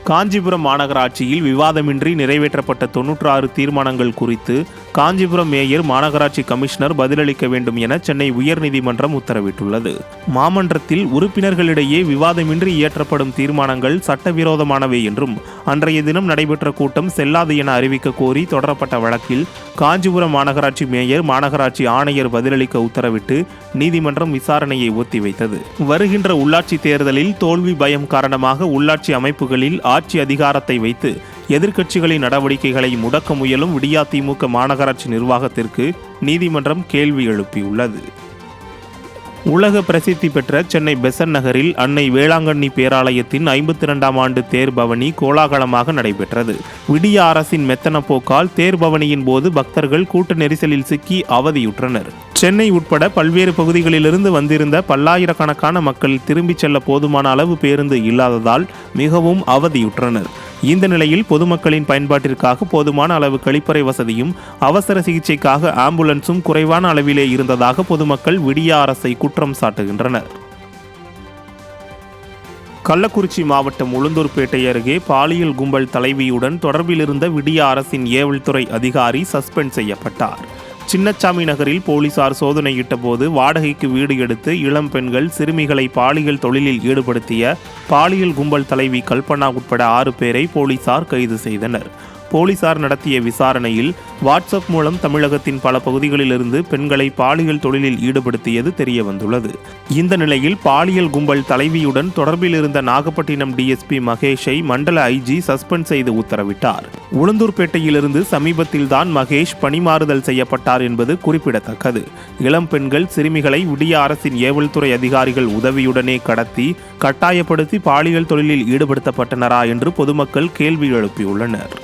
காஞ்சிபுரம் மாநகராட்சியில் விவாதமின்றி நிறைவேற்றப்பட்ட 96 தீர்மானங்கள் குறித்து காஞ்சிபுரம் மேயர் மாநகராட்சி கமிஷனர் பதிலளிக்க வேண்டும் என சென்னை உயர்நீதிமன்றம் உத்தரவிட்டுள்ளது. மாமன்றத்தில் உறுப்பினர்களிடையே விவாதமின்றி இயற்றப்படும் தீர்மானங்கள் சட்டவிரோதமானவை என்றும் அன்றைய தினம் நடைபெற்ற கூட்டம் செல்லாது என அறிவிக்க கோரி தொடரப்பட்ட வழக்கில் காஞ்சிபுரம் மாநகராட்சி மேயர் மாநகராட்சி ஆணையர் பதிலளிக்க உத்தரவிட்டு நீதிமன்றம் விசாரணையை ஒத்திவைத்தது. வருகின்ற உள்ளாட்சி தேர்தலில் தோல்வி பயம் காரணமாக உள்ளாட்சி அமைப்புகளில் ஆட்சி அதிகாரத்தை வைத்து எதிர்க்கட்சிகளின் நடவடிக்கைகளை முடக்க முயலும் விடியாதிமுக மாநகராட்சி நிர்வாகத்திற்கு நீதிமன்றம் கேள்வி எழுப்பியுள்ளது. உலக பிரசித்தி பெற்ற சென்னை பெசன்ட் நகரில் அன்னை வேளாங்கண்ணி பேராலயத்தின் 52ஆம் ஆண்டு தேர்பவனி கோலாகலமாக நடைபெற்றது. விடிய அரசின் மெத்தன போக்கால் தேர்பவனியின் போது பக்தர்கள் கூட்ட நெரிசலில் சிக்கி அவதியுற்றனர். சென்னை உட்பட பல்வேறு பகுதிகளிலிருந்து வந்திருந்த பல்லாயிரக்கணக்கான மக்கள் திரும்பிச் செல்ல போதுமான அளவு பேருந்து இல்லாததால் மிகவும் அவதியுற்றனர். இந்த நிலையில் பொதுமக்களின் பயன்பாட்டிற்காக போதுமான அளவு கழிப்பறை வசதியும் அவசர சிகிச்சைக்காக ஆம்புலன்ஸும் குறைவான அளவிலே இருந்ததாக பொதுமக்கள் விடிய அரசை குற்றம் சாட்டுகின்றனர். கள்ளக்குறிச்சி மாவட்டம் உளுந்தூர்பேட்டை அருகே பாலியல் கும்பல் தலைவியுடன் தொடர்பில் இருந்த விடிய அரசின் ஏவல்துறை அதிகாரி சஸ்பெண்ட் செய்யப்பட்டார். சின்னச்சாமி நகரில் போலீசார் சோதனையிட்ட போது வாடகைக்கு வீடு எடுத்து இளம் பெண்கள் சிறுமிகளை பாலியல் தொழிலில் ஈடுபடுத்திய பாலியல் கும்பல் தலைவி கல்பனா உட்பட 6 பேரை போலீசார் கைது செய்தனர். போலீசார் நடத்திய விசாரணையில் வாட்ஸ்அப் மூலம் தமிழகத்தின் பல பகுதிகளிலிருந்து பெண்களை பாலியல் தொழிலில் ஈடுபடுத்தியது தெரிய வந்துள்ளது. இந்த நிலையில் பாலியல் கும்பல் தலைவியுடன் தொடர்பில் இருந்த நாகப்பட்டினம் டிஎஸ்பி மகேஷை மண்டல ஐஜி சஸ்பெண்ட் செய்து உத்தரவிட்டார். உளுந்தூர்பேட்டையிலிருந்து சமீபத்தில்தான் மகேஷ் பணிமாறுதல் செய்யப்பட்டார் என்பது குறிப்பிடத்தக்கது. இளம் பெண்கள் சிறுமிகளை விடிய அரசின் ஏவல்துறை அதிகாரிகள் உதவியுடனே கடத்தி கட்டாயப்படுத்தி பாலியல் தொழிலில் ஈடுபடுத்தப்பட்டனரா என்று பொதுமக்கள் கேள்வி எழுப்பியுள்ளனர்.